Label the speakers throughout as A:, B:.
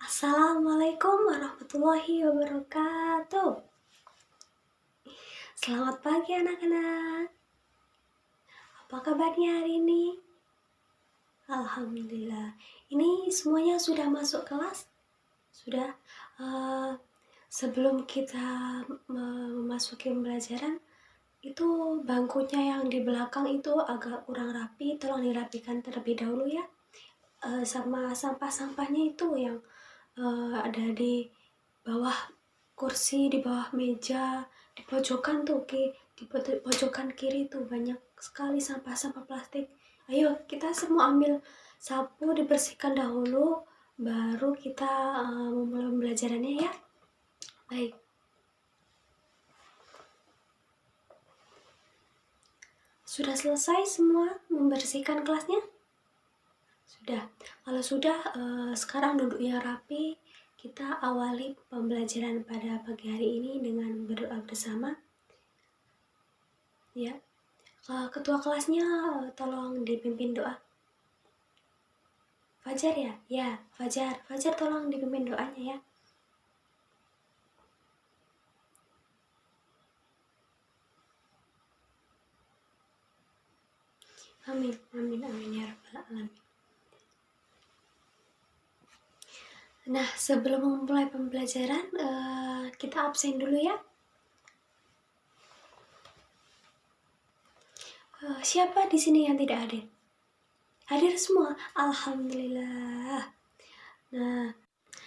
A: Assalamualaikum warahmatullahi wabarakatuh. Selamat pagi anak-anak. Apa kabarnya hari ini? Alhamdulillah. Ini semuanya sudah masuk kelas? Sudah? Sebelum kita memasuki pembelajaran, itu bangkunya yang di belakang itu agak kurang rapi, tolong dirapikan terlebih dahulu ya. Sama sampah-sampahnya itu yang ada di bawah kursi, di bawah meja, di pojokan tuh, di pojokan kiri tuh banyak sekali sampah-sampah plastik. Ayo kita semua ambil sapu, dibersihkan dahulu, baru kita memulai pembelajarannya ya. Baik. Sudah selesai semua membersihkan kelasnya? Sudah. Kalau sudah, sekarang duduknya rapi. Kita awali pembelajaran pada pagi hari ini dengan berdoa bersama. Ya. Ketua kelasnya tolong dipimpin doa. Fajar ya? Ya, Fajar. Fajar tolong dipimpin doanya ya. Amin, amin, amin ya rabbal alamin. Nah, sebelum memulai pembelajaran, kita absen dulu ya. Siapa di sini yang tidak hadir? Hadir semua? Alhamdulillah. Nah,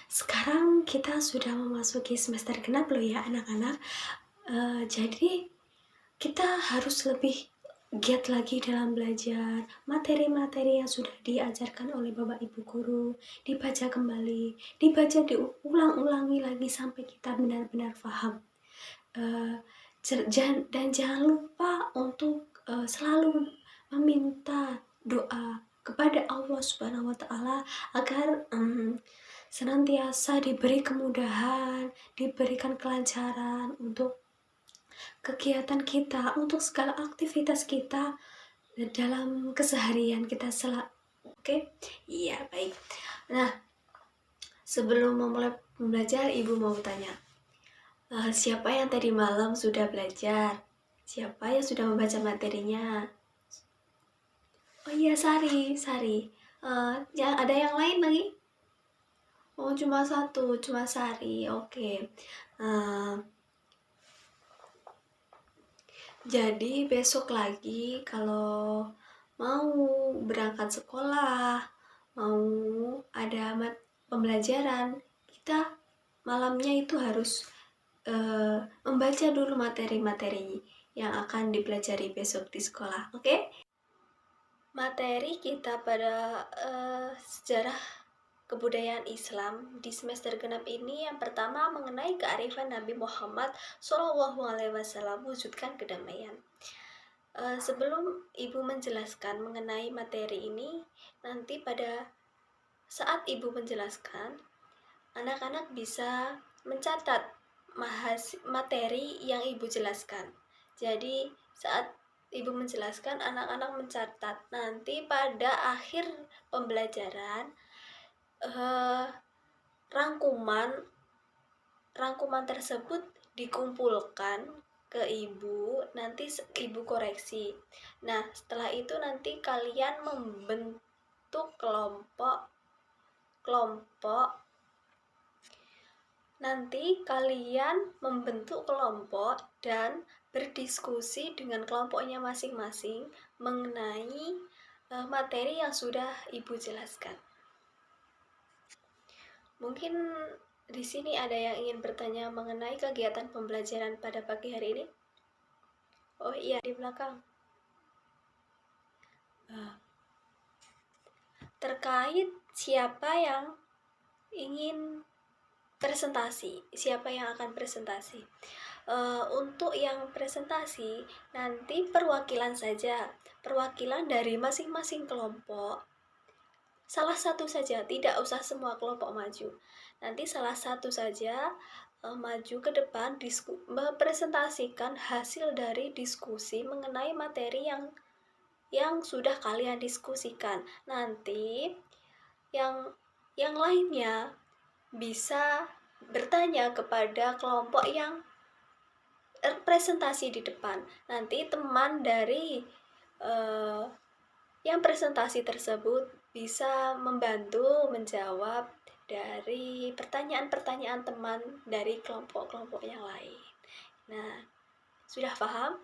A: sekarang kita sudah memasuki semester genap loh ya anak-anak. Jadi kita harus lebih giat lagi dalam belajar. Materi-materi yang sudah diajarkan oleh Bapak Ibu Guru dibaca kembali, dibaca diulang-ulangi lagi sampai kita benar-benar paham. Dan jangan lupa untuk selalu meminta doa kepada Allah Subhanahu wa Ta'ala agar senantiasa diberi kemudahan, diberikan kelancaran untuk kegiatan kita, untuk segala aktivitas kita dalam keseharian kita Oke? Iya, baik. Nah, sebelum memulai belajar, Ibu mau tanya. Siapa yang tadi malam sudah belajar? Siapa yang sudah membaca materinya? Oh iya, Sari. Ada yang lain lagi? Oh, cuma satu, cuma Sari. Oke. Jadi besok lagi kalau mau berangkat sekolah, mau ada pembelajaran, kita malamnya itu harus membaca dulu materi-materi yang akan dipelajari besok di sekolah, oke? Materi kita pada sejarah kebudayaan Islam di semester genap ini yang pertama mengenai kearifan Nabi Muhammad SAW, wujudkan kedamaian. Sebelum Ibu menjelaskan mengenai materi ini, nanti pada saat Ibu menjelaskan, anak-anak bisa mencatat materi yang Ibu jelaskan. Jadi saat Ibu menjelaskan, anak-anak mencatat. Nanti pada akhir pembelajaran, rangkuman tersebut dikumpulkan ke Ibu, nanti Ibu koreksi. Nah, setelah itu nanti kalian membentuk kelompok. Nanti kalian membentuk kelompok dan berdiskusi dengan kelompoknya masing-masing mengenai materi yang sudah Ibu jelaskan. Mungkin di sini ada yang ingin bertanya mengenai kegiatan pembelajaran pada pagi hari ini? Oh iya, di belakang. Terkait siapa yang ingin presentasi, siapa yang akan presentasi? Untuk yang presentasi, nanti perwakilan saja, perwakilan dari masing-masing kelompok. Salah satu saja, tidak usah semua kelompok maju. Nanti salah satu saja maju ke depan mempresentasikan hasil dari diskusi mengenai materi yang sudah kalian diskusikan. Nanti yang lainnya
B: bisa bertanya kepada kelompok yang presentasi di depan. Nanti teman dari yang presentasi tersebut bisa membantu menjawab dari pertanyaan-pertanyaan teman dari kelompok-kelompok yang lain. Nah, sudah paham?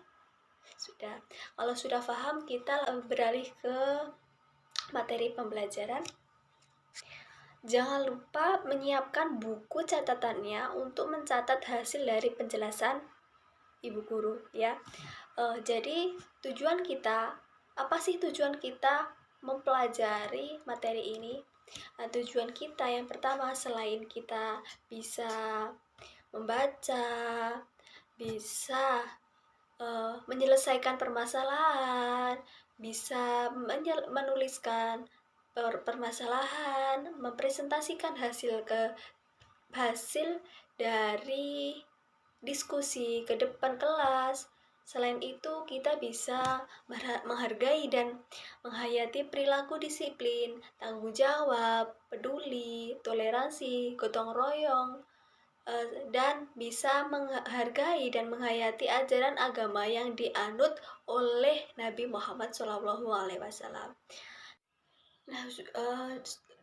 B: Sudah. Kalau sudah paham, kita beralih ke materi pembelajaran. Jangan lupa menyiapkan buku catatannya untuk mencatat hasil dari penjelasan ibu guru ya. Jadi apa sih tujuan kita mempelajari materi ini? Nah, tujuan kita yang pertama, selain kita bisa membaca, bisa menyelesaikan permasalahan, bisa menuliskan permasalahan, mempresentasikan hasil dari diskusi ke depan kelas. Selain itu, kita bisa menghargai dan menghayati perilaku disiplin, tanggung jawab, peduli, toleransi, gotong royong, dan bisa menghargai dan menghayati ajaran agama yang dianut oleh Nabi Muhammad SAW. Nah,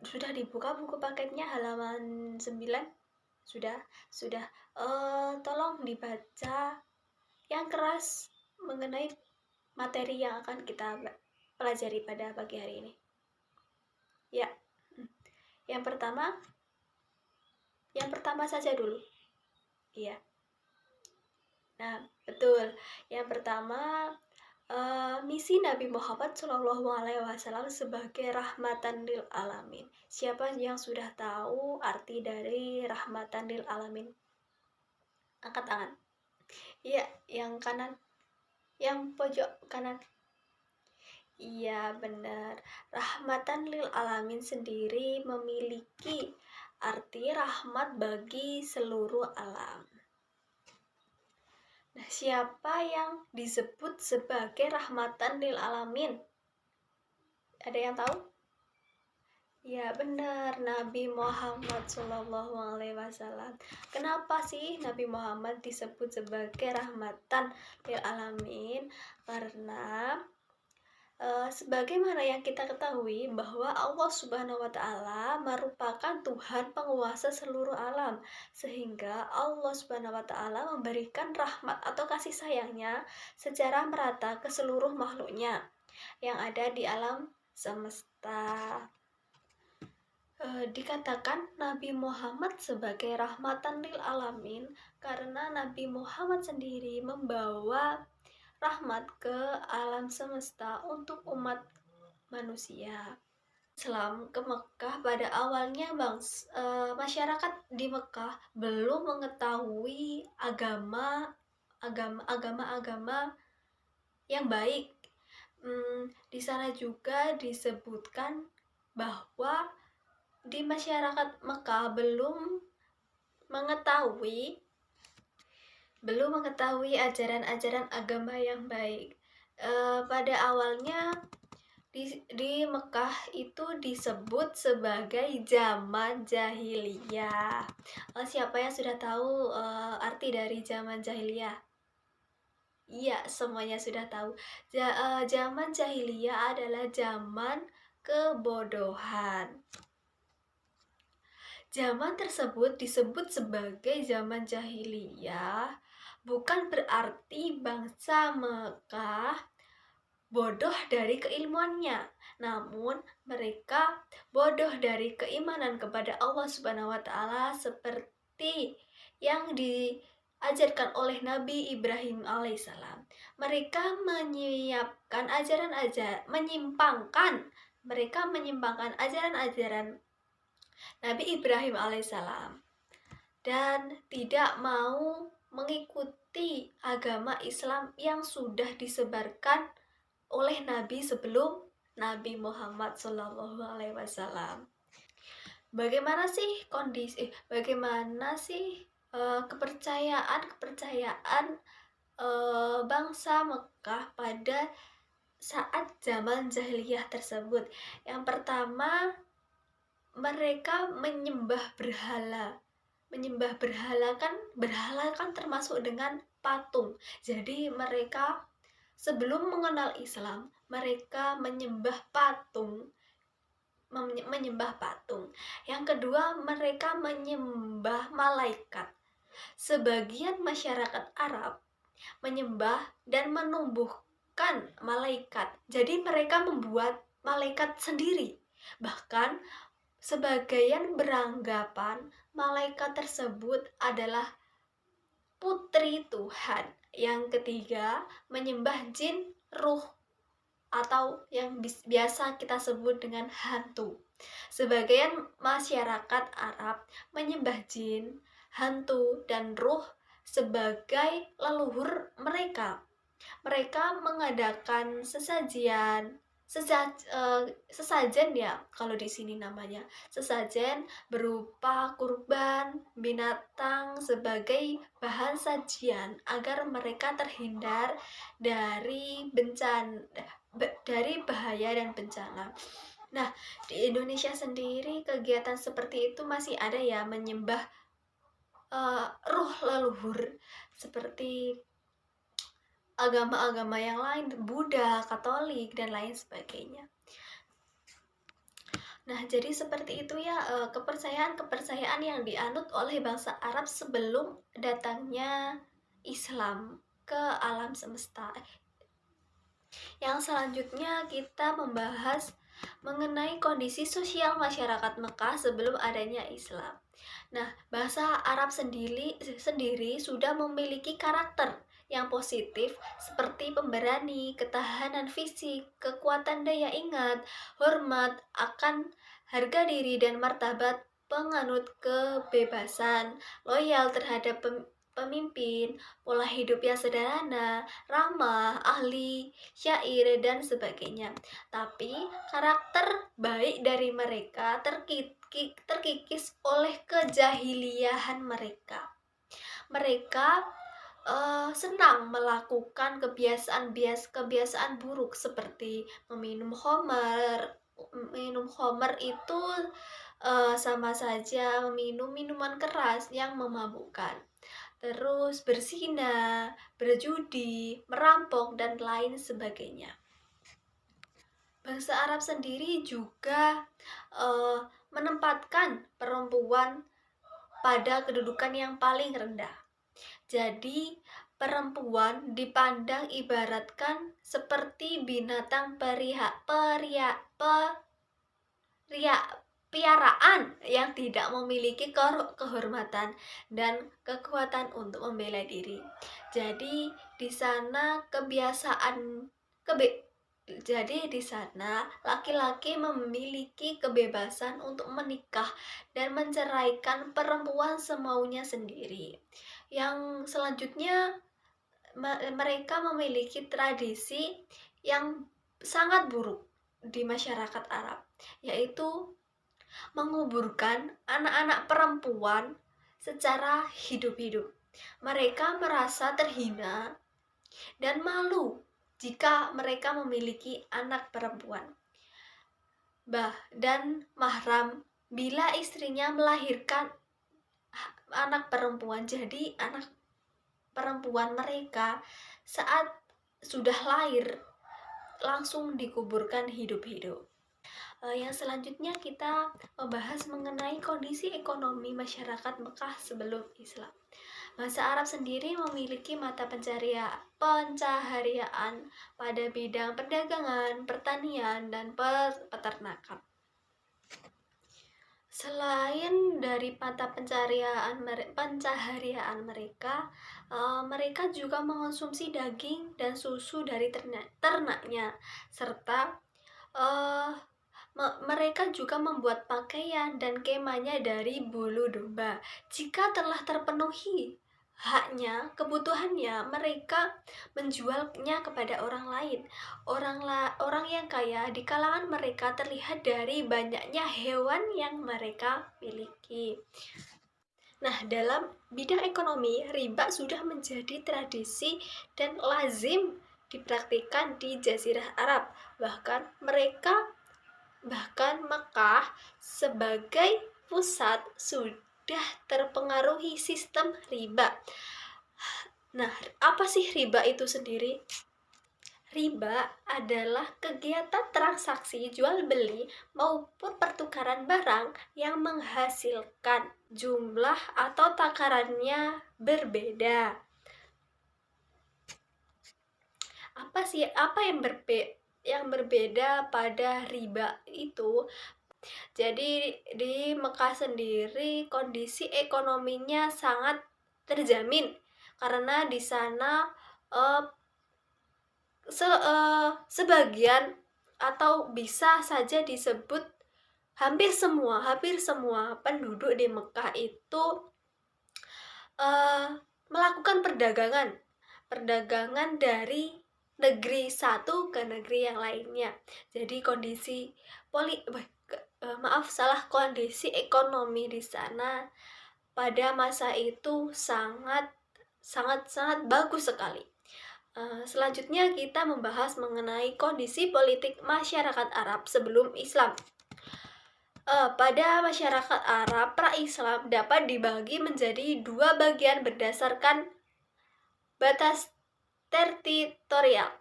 B: sudah dibuka buku paketnya halaman 9? Sudah. Tolong dibaca yang keras mengenai materi yang akan kita pelajari pada pagi hari ini. Ya, yang pertama saja dulu. Iya. Nah, betul. Yang pertama, misi Nabi Muhammad SAW sebagai rahmatan lil alamin. Siapa yang sudah tahu arti dari rahmatan lil alamin? Angkat tangan. Iya, yang kanan. Yang pojok kanan. Iya, benar. Rahmatan lil alamin sendiri memiliki arti rahmat bagi seluruh alam. Nah, siapa yang disebut sebagai rahmatan lil alamin? Ada yang tahu? Ya, benar, Nabi Muhammad SAW. Kenapa sih Nabi Muhammad disebut sebagai rahmatan lil alamin? Karena sebagaimana yang kita ketahui bahwa Allah Subhanahu wa Ta'ala merupakan Tuhan penguasa seluruh alam, sehingga Allah Subhanahu wa Ta'ala memberikan rahmat atau kasih sayangnya secara merata ke seluruh makhluknya yang ada di alam semesta. Dikatakan Nabi Muhammad sebagai rahmatan lil alamin karena Nabi Muhammad sendiri membawa rahmat ke alam semesta untuk umat manusia. Islam ke Mekah pada awalnya masyarakat di Mekah belum mengetahui agama yang baik. Di sana juga disebutkan bahwa di masyarakat Mekah belum mengetahui ajaran-ajaran agama yang baik. Pada awalnya di Mekah itu disebut sebagai zaman jahiliyah. Siapa yang sudah tahu arti dari zaman jahiliyah? Iya, semuanya sudah tahu. Zaman jahiliyah adalah zaman kebodohan. Zaman tersebut disebut sebagai zaman jahiliyah bukan berarti bangsa Mekah bodoh dari keilmuannya, namun mereka bodoh dari keimanan kepada Allah Subhanahu wa Ta'ala, seperti yang diajarkan oleh Nabi Ibrahim alaihissalam. Mereka menyimpangkan ajaran-ajaran Nabi Ibrahim alaihissalam dan tidak mau mengikuti agama Islam yang sudah disebarkan oleh Nabi sebelum Nabi Muhammad SAW. Bagaimana sih kepercayaan bangsa Mekah pada saat zaman jahiliyah tersebut? Yang pertama, mereka menyembah berhala. Menyembah berhala kan termasuk dengan patung. Jadi mereka sebelum mengenal Islam, mereka menyembah patung. Yang kedua, mereka menyembah malaikat. Sebagian masyarakat Arab menyembah dan menumbuhkan malaikat. Jadi mereka membuat malaikat sendiri. Bahkan sebagian beranggapan malaikat tersebut adalah putri Tuhan. Yang ketiga, menyembah jin, ruh, atau yang biasa kita sebut dengan hantu. Sebagian masyarakat Arab menyembah jin, hantu, dan ruh sebagai leluhur mereka. Mereka mengadakan sesajen ya kalau di sini namanya sesajen berupa kurban binatang sebagai bahan sajian agar mereka terhindar dari bahaya dan bencana. Nah, di Indonesia sendiri kegiatan seperti itu masih ada ya, menyembah ruh leluhur seperti agama-agama yang lain, Buddha, Katolik, dan lain sebagainya. Nah, jadi seperti itu ya kepercayaan-kepercayaan yang dianut oleh bangsa Arab sebelum datangnya Islam ke alam semesta. Yang selanjutnya kita membahas mengenai kondisi sosial masyarakat Mekah sebelum adanya Islam. Nah, bahasa Arab sendiri sudah memiliki karakter yang positif seperti pemberani, ketahanan fisik, kekuatan daya ingat, hormat akan harga diri dan martabat, penganut kebebasan, loyal terhadap pemimpin, pola hidup yang sederhana, ramah, ahli syair, dan sebagainya. Tapi karakter baik dari mereka terkikis oleh kejahiliahan mereka. Mereka senang melakukan kebiasaan buruk seperti meminum khamar. Minum khamar itu sama saja meminum minuman keras yang memabukkan. Terus berzina, berjudi, merampok, dan lain sebagainya. Bangsa Arab sendiri juga menempatkan perempuan pada kedudukan yang paling rendah. Jadi perempuan dipandang ibaratkan seperti binatang piaraan yang tidak memiliki kehormatan dan kekuatan untuk membela diri. Jadi di sana di sana laki-laki memiliki kebebasan untuk menikah dan menceraikan perempuan semaunya sendiri. Yang selanjutnya mereka memiliki tradisi yang sangat buruk di masyarakat Arab, yaitu menguburkan anak-anak perempuan secara hidup-hidup. Mereka merasa terhina dan malu jika mereka memiliki anak perempuan dan mahram bila istrinya melahirkan anak perempuan. Jadi anak perempuan mereka saat sudah lahir langsung dikuburkan hidup-hidup. Yang selanjutnya kita membahas mengenai kondisi ekonomi masyarakat Mekah sebelum Islam. Bangsa Arab sendiri memiliki mata pencaharian pada bidang perdagangan, pertanian, dan peternakan. Selain dari mata pencaharian mereka, mereka juga mengonsumsi daging dan susu dari ternaknya, serta mereka juga membuat pakaian dan kemahnya dari bulu domba. Jika telah terpenuhi haknya, kebutuhannya, mereka menjualnya kepada orang lain. Orang yang kaya di kalangan mereka terlihat dari banyaknya hewan yang mereka miliki. Nah, dalam bidang ekonomi, riba sudah menjadi tradisi dan lazim dipraktikkan di Jazirah Arab. Bahkan mereka Bahkan Mekah sebagai pusat sudah terpengaruhi sistem riba. Nah, apa sih riba itu sendiri? Riba adalah kegiatan transaksi jual beli maupun pertukaran barang yang menghasilkan jumlah atau takarannya berbeda. Apa yang berbeda pada riba itu? Jadi di Mekah sendiri kondisi ekonominya sangat terjamin karena di sana eh, sebagian atau bisa saja disebut hampir semua penduduk di Mekah itu uh, melakukan perdagangan dari negeri satu ke negeri yang lainnya. Jadi kondisi ekonomi di sana pada masa itu sangat sangat sangat bagus sekali. Selanjutnya kita membahas mengenai kondisi politik masyarakat Arab sebelum Islam. Pada masyarakat Arab pra-Islam dapat dibagi menjadi dua bagian berdasarkan batas teritorial.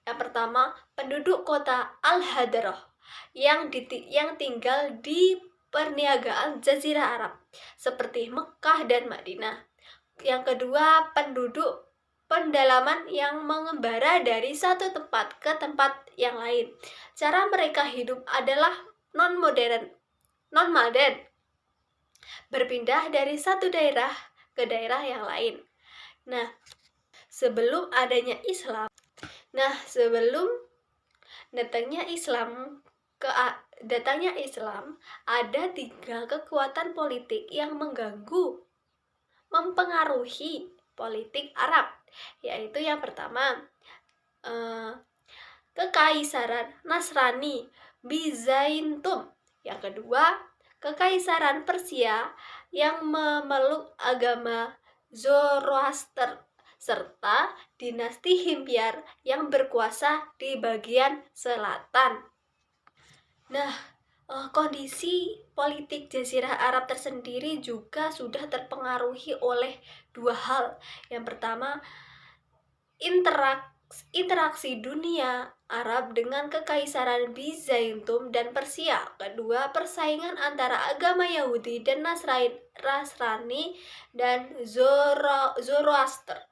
B: Yang pertama, penduduk kota Al-Hadrah yang tinggal di perniagaan Jazirah Arab seperti Mekah dan Madinah. Yang kedua, penduduk pendalaman yang mengembara dari satu tempat ke tempat yang lain. Cara mereka hidup adalah non-modern, berpindah dari satu daerah ke daerah yang lain. Nah, sebelum datangnya Islam, ada 3 kekuatan politik yang mempengaruhi politik Arab, yaitu yang pertama, Kekaisaran Nasrani Bizantium. Yang kedua, Kekaisaran Persia yang memeluk agama Zoroaster, serta dinasti Himyar yang berkuasa di bagian selatan. Nah, kondisi politik Jazirah Arab tersendiri juga sudah terpengaruhi oleh 2 hal. Yang pertama, interaksi dunia Arab dengan Kekaisaran Bizantium dan Persia. Kedua, persaingan antara agama Yahudi dan Nasrani dan Zoroaster.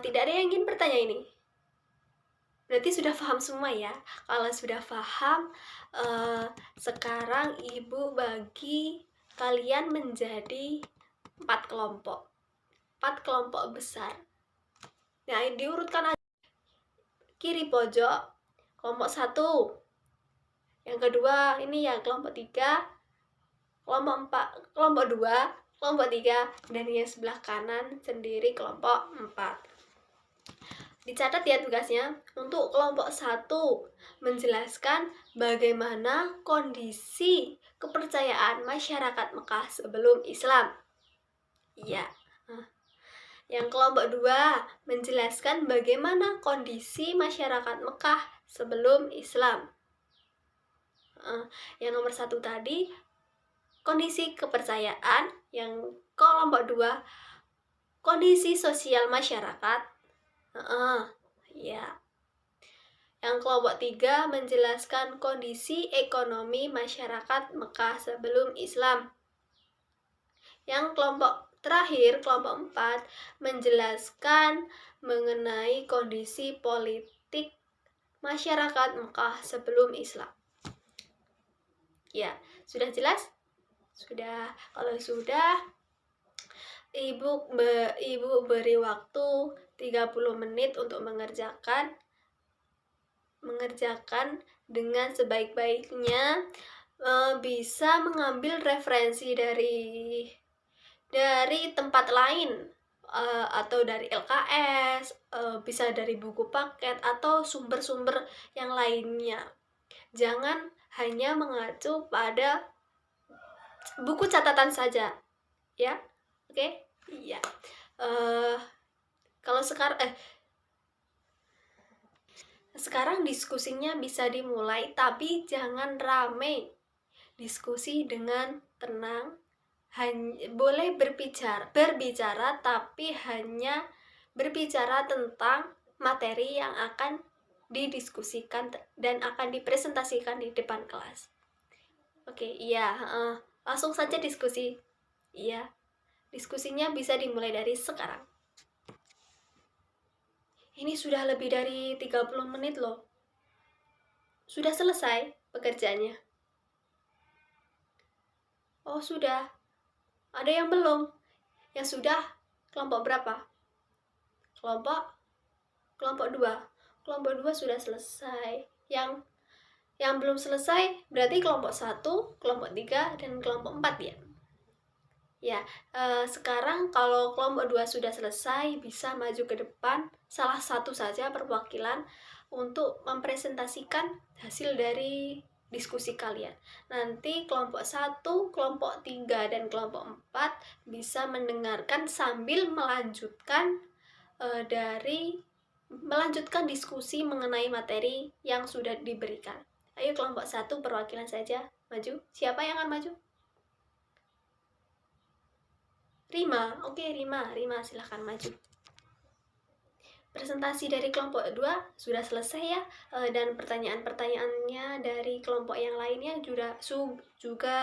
B: Tidak ada yang ingin bertanya ini? Berarti sudah paham semua ya? Kalau sudah paham, sekarang Ibu bagi kalian menjadi 4 kelompok. 4 kelompok besar. Nah, diurutkan aja. Kiri pojok, kelompok 1. Yang kedua, ini ya kelompok 3. Kelompok 2, kelompok 3, dan yang sebelah kanan sendiri kelompok 4. Dicatat ya tugasnya. Untuk kelompok 1, menjelaskan bagaimana kondisi kepercayaan masyarakat Mekah sebelum Islam. Iya. Yang kelompok 2, menjelaskan bagaimana kondisi masyarakat Mekah sebelum Islam. Yang nomor 1 tadi, kondisi kepercayaan. Yang kelompok 2, kondisi sosial masyarakat. Ya. Yang kelompok 3 menjelaskan kondisi ekonomi masyarakat Mekah sebelum Islam. Yang kelompok terakhir, kelompok 4, menjelaskan mengenai kondisi politik masyarakat Mekah sebelum Islam. Ya, sudah jelas? Sudah. Kalau sudah, Ibu beri waktu 30 menit untuk mengerjakan dengan sebaik-baiknya. Bisa mengambil referensi dari tempat lain, atau dari LKS, bisa dari buku paket atau sumber-sumber yang lainnya. Jangan hanya mengacu pada buku catatan saja, ya. Oke? Iya. Kalau sekarang Sekarang diskusinya bisa dimulai, tapi jangan rame. Diskusi dengan tenang, boleh berbicara tapi hanya berbicara tentang materi yang akan didiskusikan dan akan dipresentasikan di depan kelas. Oke, iya, langsung saja diskusi. Iya, diskusinya bisa dimulai dari sekarang. Ini sudah lebih dari 30 menit loh. Sudah selesai pekerjaannya? Oh, sudah. Ada yang belum? Yang sudah kelompok berapa? Kelompok kelompok 2. Kelompok 2 sudah selesai. Yang belum selesai berarti kelompok 1, kelompok 3, dan kelompok 4 ya. Ya, sekarang kalau kelompok 2 sudah selesai, bisa maju ke depan salah satu saja perwakilan untuk mempresentasikan hasil dari diskusi kalian. Nanti kelompok 1, kelompok 3, dan kelompok 4 bisa mendengarkan sambil melanjutkan diskusi mengenai materi yang sudah diberikan. Ayo kelompok 1 perwakilan saja maju. Siapa yang akan maju? Rima. Oke, Rima silahkan maju. Presentasi dari kelompok 2 sudah selesai ya, dan pertanyaan-pertanyaannya dari kelompok yang lainnya juga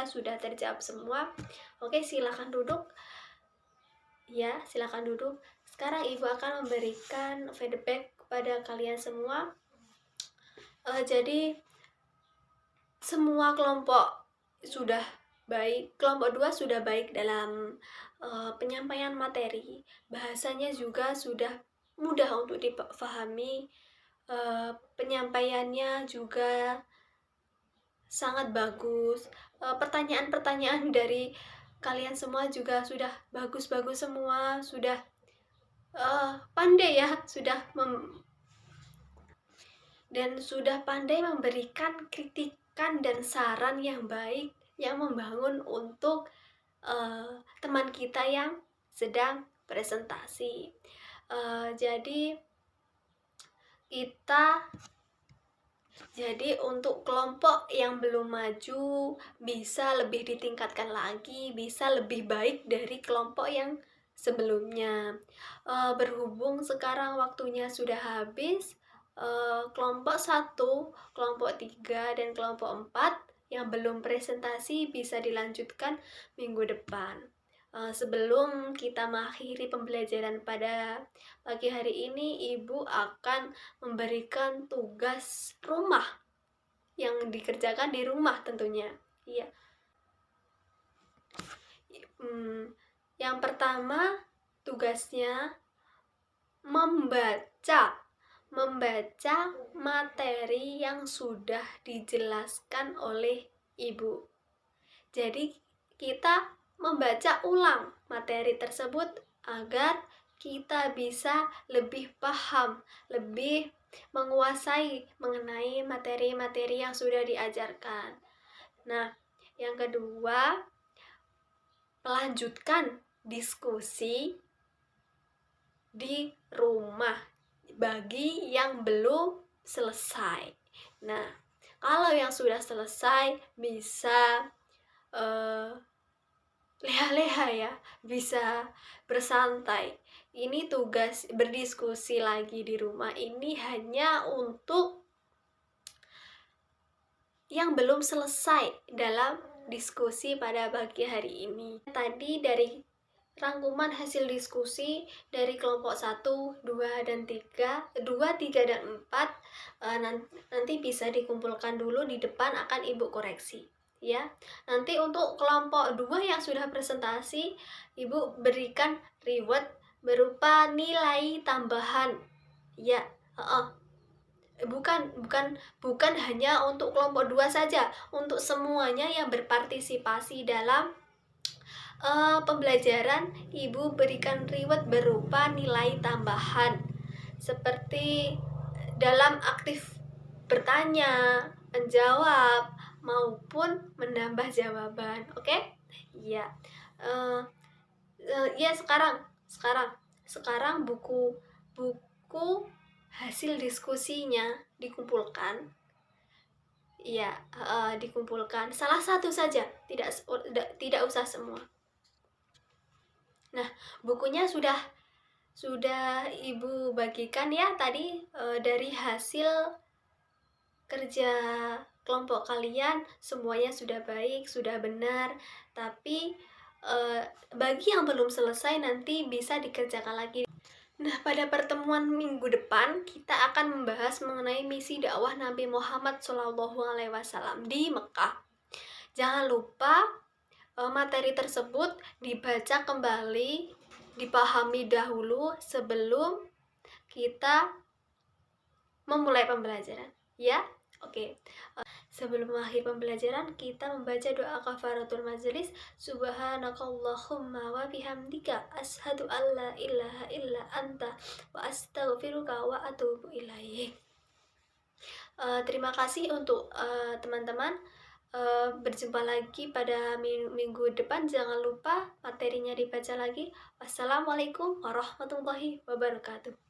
B: sudah terjawab semua. Oke, silakan duduk. Ya, silakan duduk. Sekarang Ibu akan memberikan feedback kepada kalian semua. Jadi semua kelompok sudah baik, kelompok 2 sudah baik dalam penyampaian materi, bahasanya juga sudah mudah untuk dipahami, penyampaiannya juga sangat bagus, pertanyaan-pertanyaan dari kalian semua juga sudah bagus-bagus semua, sudah pandai ya, sudah pandai memberikan kritikan dan saran yang baik, yang membangun untuk teman kita yang sedang presentasi. Jadi untuk kelompok yang belum maju bisa lebih ditingkatkan lagi, bisa lebih baik dari kelompok yang sebelumnya. Berhubung sekarang waktunya sudah habis, kelompok 1, kelompok 3, dan kelompok 4 yang belum presentasi bisa dilanjutkan minggu depan. Sebelum kita mengakhiri pembelajaran pada pagi hari ini, Ibu akan memberikan tugas rumah yang dikerjakan di rumah tentunya. Iya. Yang pertama, tugasnya membaca materi yang sudah dijelaskan oleh Ibu. Jadi kita membaca ulang materi tersebut agar kita bisa lebih paham, lebih menguasai mengenai materi-materi yang sudah diajarkan. Nah, yang kedua, melanjutkan diskusi di rumah bagi yang belum selesai. Nah, kalau yang sudah selesai bisa leha-leha ya, bisa bersantai. Ini tugas berdiskusi lagi di rumah ini hanya untuk yang belum selesai dalam diskusi pada pagi hari ini. Tadi dari rangkuman hasil diskusi dari kelompok 1, 2, dan 3, 2, 3, dan 4 nanti bisa dikumpulkan dulu di depan, akan Ibu koreksi. Ya, nanti untuk kelompok 2 yang sudah presentasi, Ibu berikan reward berupa nilai tambahan. Ya, bukan hanya untuk kelompok 2 saja, untuk semuanya yang berpartisipasi dalam pembelajaran, Ibu berikan reward berupa nilai tambahan, seperti dalam aktif bertanya, menjawab, maupun menambah jawaban. Oke? Iya. Ya, sekarang buku hasil diskusinya dikumpulkan. Iya, dikumpulkan. Salah satu saja, tidak usah semua. Nah, bukunya sudah Ibu bagikan ya tadi, dari hasil kerja kelompok kalian semuanya sudah baik, sudah benar, tapi bagi yang belum selesai nanti bisa dikerjakan lagi. Nah, pada pertemuan minggu depan kita akan membahas mengenai misi dakwah Nabi Muhammad SAW di Mekah. Jangan lupa materi tersebut dibaca kembali, dipahami dahulu sebelum kita memulai pembelajaran, ya. Oke. Sebelum mengakhiri pembelajaran, kita membaca doa kafaratul majelis. Subhanakallahumma wa bihamdika asyhadu an la ilaha illa anta wa astaghfiruka wa atubu ilaik. Terima kasih untuk teman-teman. Berjumpa lagi pada minggu depan. Jangan lupa materinya dibaca lagi. Wassalamualaikum warahmatullahi wabarakatuh.